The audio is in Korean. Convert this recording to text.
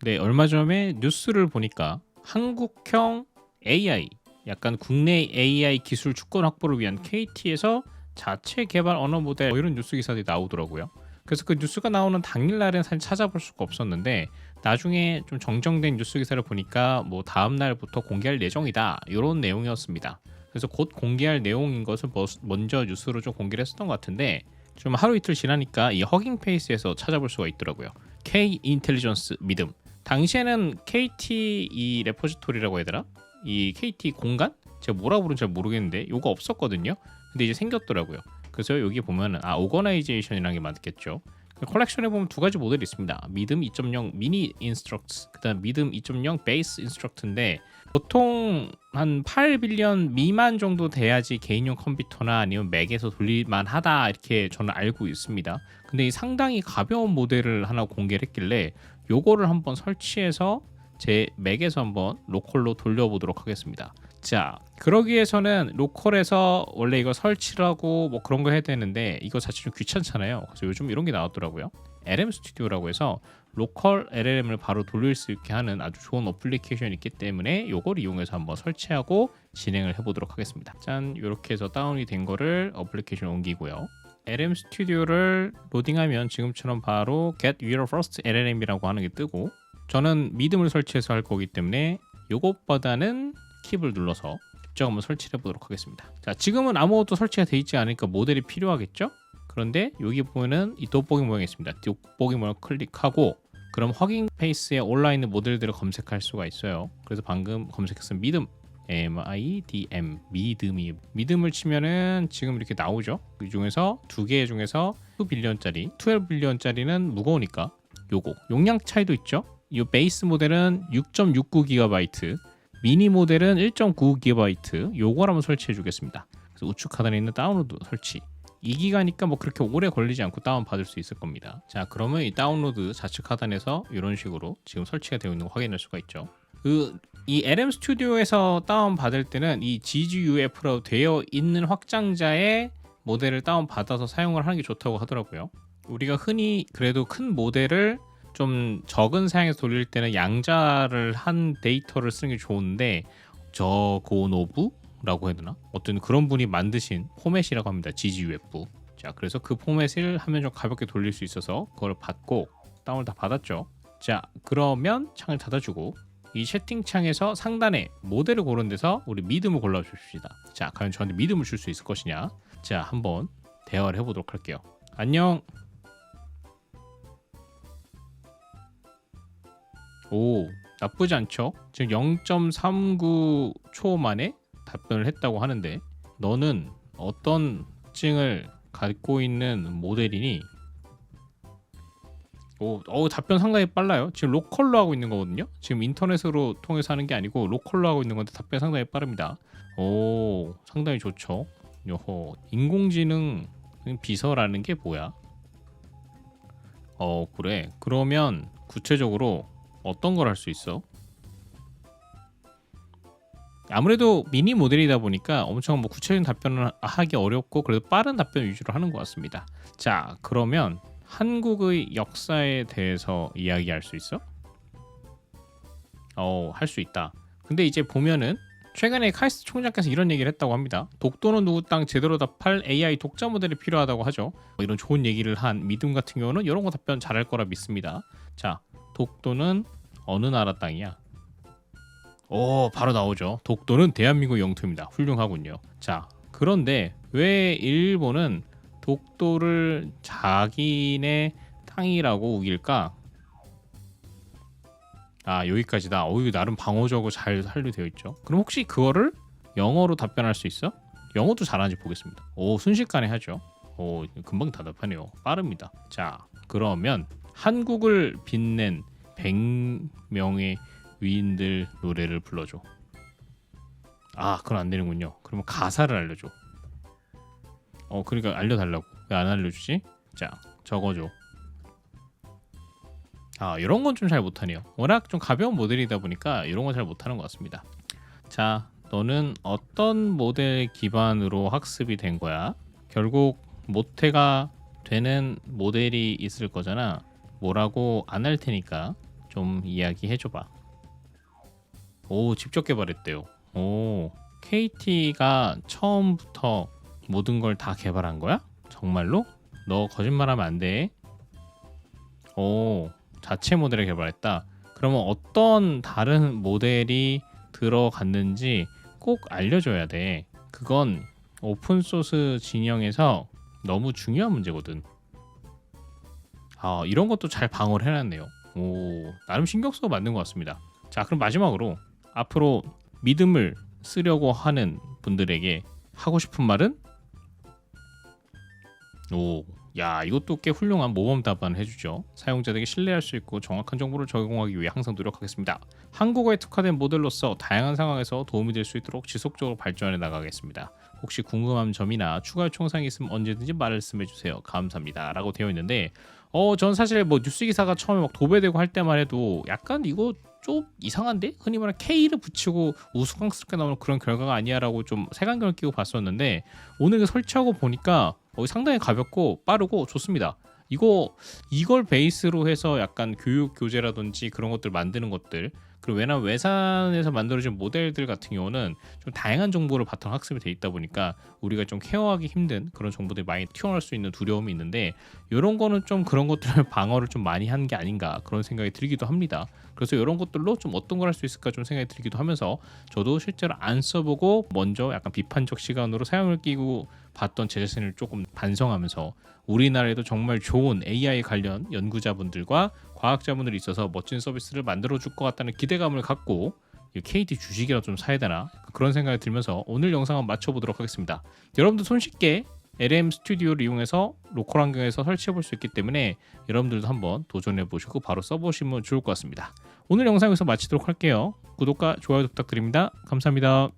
네, 얼마 전에 뉴스를 보니까 한국형 AI, 약간 국내 AI 기술 주권 확보를 위한 KT에서 자체 개발 언어 모델 이런 뉴스 기사들이 나오더라고요. 그래서 그 뉴스가 나오는 당일날은 사실 찾아볼 수가 없었는데 나중에 좀 정정된 뉴스 기사를 보니까 뭐 다음 날부터 공개할 예정이다 이런 내용이었습니다. 그래서 곧 공개할 내용인 것을 먼저 뉴스로 좀 공개를 했었던 것 같은데 좀 하루 이틀 지나니까 이 허깅 페이스에서 찾아볼 수가 있더라고요. K 인텔리전스 믿음. 당시에는 KT 이 레포지토리라고 해야 되나? 이 KT 공간? 제가 뭐라 부르는지 잘 모르겠는데 요거 없었거든요. 근데 이제 생겼더라고요. 그래서 여기 보면은 오거나이제이션이라는 게 맞겠죠. 컬렉션에 보면 두 가지 모델이 있습니다. 미듬 2.0 미니 인스트럭트, 그다음 미듬 2.0 베이스 인스트럭트인데 보통 한 8빌리언 미만 정도 돼야지 개인용 컴퓨터나 아니면 맥에서 돌릴만 하다 이렇게 저는 알고 있습니다. 근데 이 상당히 가벼운 모델을 하나 공개를 했길래 요거를 한번 설치해서 제 맥에서 한번 로컬로 돌려보도록 하겠습니다. 자, 그러기 위해서는 로컬에서 원래 이거 설치를 하고 뭐 그런 거 해야 되는데 이거 사실 좀 귀찮잖아요. 그래서 요즘 이런 게 나왔더라고요. LM 스튜디오라고 해서 로컬 LLM을 바로 돌릴 수 있게 하는 아주 좋은 어플리케이션이 있기 때문에 요걸 이용해서 한번 설치하고 진행을 해보도록 하겠습니다. 짠, 이렇게 해서 다운이 된 거를 어플리케이션 옮기고요. LM 스튜디오를 로딩하면 지금처럼 바로 Get Your First LLM이라고 하는 게 뜨고 저는 믿음을 설치해서 할 거기 때문에 요것보다는 킵을 눌러서 직접 한번 설치를 해보도록 하겠습니다. 자, 지금은 아무것도 설치가 되어 있지 않으니까 모델이 필요하겠죠? 그런데 여기 보면은 이 돋보기 모양이 있습니다. 돋보기 모양 클릭하고 그럼 허깅 페이스에 올라있는 모델들을 검색할 수가 있어요. 그래서 방금 검색했던 믿음 MIDM 믿음을 치면은 지금 이렇게 나오죠. 이 중에서 두 개 중에서 2빌리언짜리 12빌리언짜리는 무거우니까 요거 용량 차이도 있죠. 이 베이스 모델은 6.69GB, 미니 모델은 1.9GB. 요걸 한번 설치해 주겠습니다. 그래서 우측 하단에 있는 다운로드 설치. 2기가니까 뭐 그렇게 오래 걸리지 않고 다운 받을 수 있을 겁니다. 자, 그러면 이 다운로드 좌측 하단에서 이런 식으로 지금 설치가 되어 있는 거 확인할 수가 있죠. 이 LM 스튜디오에서 다운 받을 때는 이 GGUF로 되어 있는 확장자의 모델을 다운 받아서 사용을 하는 게 좋다고 하더라고요. 우리가 흔히 그래도 큰 모델을 좀 적은 사양에서 돌릴 때는 양자를 한 데이터를 쓰는 게 좋은데 저고노부라고 해야 되나? 어떤 그런 분이 만드신 포맷이라고 합니다. GGUF. 자, 그래서 그 포맷을 하면 좀 가볍게 돌릴 수 있어서 그걸 받고 다운을 다 받았죠. 자, 그러면 창을 닫아주고 이 채팅창에서 상단에 모델을 고른 데서 우리 믿음을 골라줍시다. 자, 과연 저한테 믿음을 줄 수 있을 것이냐? 자, 한번 대화를 해보도록 할게요. 안녕. 오, 나쁘지 않죠? 지금 0.39초 만에 답변을 했다고 하는데 너는 어떤 특징을 갖고 있는 모델이니? 답변 상당히 빨라요. 지금 로컬로 하고 있는 거거든요. 지금 인터넷으로 통해서 하는 게 아니고 로컬로 하고 있는 건데 답변 상당히 빠릅니다. 오, 상당히 좋죠. 요호, 인공지능 비서라는 게 뭐야? 그래. 그러면 구체적으로 어떤 걸 할 수 있어? 아무래도 미니 모델이다 보니까 엄청 뭐 구체적인 답변을 하기 어렵고 그래도 빠른 답변 위주로 하는 것 같습니다. 자, 그러면 한국의 역사에 대해서 이야기할 수 있어? 할 수 있다. 근데 이제 보면은 최근에 카이스트 총장께서 이런 얘기를 했다고 합니다. 독도는 누구 땅 제대로 답할 AI 독자 모델이 필요하다고 하죠. 이런 좋은 얘기를 한 믿음 같은 경우는 이런 거 답변 잘할 거라 믿습니다. 자, 독도는 어느 나라 땅이야? 바로 나오죠. 독도는 대한민국 영토입니다. 훌륭하군요. 자, 그런데 왜 일본은 독도를 자기네 땅이라고 우길까? 아, 여기까지다. 이거 나름 방어적으로 잘 한류되어 있죠. 그럼 혹시 그거를 영어로 답변할 수 있어? 영어도 잘하는지 보겠습니다. 순식간에 하죠. 금방 답하네요. 빠릅니다. 자, 그러면 한국을 빛낸 100명의 위인들 노래를 불러줘. 그건 안 되는군요. 그러면 가사를 알려줘. 그러니까 알려달라고. 왜 안 알려주지? 자, 적어줘. 이런 건 좀 잘 못하네요. 워낙 좀 가벼운 모델이다 보니까 이런 건 잘 못하는 것 같습니다. 자, 너는 어떤 모델 기반으로 학습이 된 거야? 결국 모태가 되는 모델이 있을 거잖아. 뭐라고 안 할 테니까 좀 이야기해 줘봐. 오, 직접 개발했대요. 오, KT가 처음부터 모든 걸 다 개발한 거야? 정말로? 너 거짓말하면 안 돼. 오, 자체 모델을 개발했다. 그러면 어떤 다른 모델이 들어갔는지 꼭 알려줘야 돼. 그건 오픈소스 진영에서 너무 중요한 문제거든. 아, 이런 것도 잘 방어를 해놨네요. 오, 나름 신경 써서 만든 것 같습니다. 자, 그럼 마지막으로 앞으로 믿음을 쓰려고 하는 분들에게 하고 싶은 말은? 오, 야, 이것도 꽤 훌륭한 모범 답안을 해주죠. 사용자들에게 신뢰할 수 있고 정확한 정보를 제공하기 위해 항상 노력하겠습니다. 한국어에 특화된 모델로서 다양한 상황에서 도움이 될 수 있도록 지속적으로 발전해 나가겠습니다. 혹시 궁금한 점이나 추가 요청사항이 있으면 언제든지 말씀해 주세요. 감사합니다. 라고 되어 있는데 전 사실 뭐 뉴스 기사가 처음에 막 도배되고 할 때만 해도 약간 이거 좀 이상한데? 흔히 말하는 K를 붙이고 우스꽝스럽게 나오는 그런 결과가 아니야라고 좀 색안경을 끼고 봤었는데 오늘 설치하고 보니까 상당히 가볍고 빠르고 좋습니다. 이걸 베이스로 해서 약간 교육 교재라든지 그런 것들 만드는 것들, 그리고 왜냐면 외산에서 만들어진 모델들 같은 경우는 좀 다양한 정보를 바탕 학습이 돼 있다 보니까 우리가 좀 케어하기 힘든 그런 정보들이 많이 튀어나올 수 있는 두려움이 있는데, 이런 거는 좀 그런 것들을 방어를 좀 많이 한 게 아닌가 그런 생각이 들기도 합니다. 그래서 이런 것들로 좀 어떤 걸 할 수 있을까 좀 생각이 들기도 하면서 저도 실제로 안 써보고 먼저 약간 비판적 시간으로 사용을 끼고 봤던 제 자신을 조금 반성하면서 우리나라에도 정말 좋은 AI 관련 연구자분들과 과학자분들이 있어서 멋진 서비스를 만들어 줄 것 같다는 기대감을 갖고 KT 주식이라도 좀 사야 되나 그런 생각이 들면서 오늘 영상은 마쳐보도록 하겠습니다. 여러분들 손쉽게 LM 스튜디오를 이용해서 로컬 환경에서 설치해 볼 수 있기 때문에 여러분들도 한번 도전해 보시고 바로 써보시면 좋을 것 같습니다. 오늘 영상 여기서 마치도록 할게요. 구독과 좋아요 부탁드립니다. 감사합니다.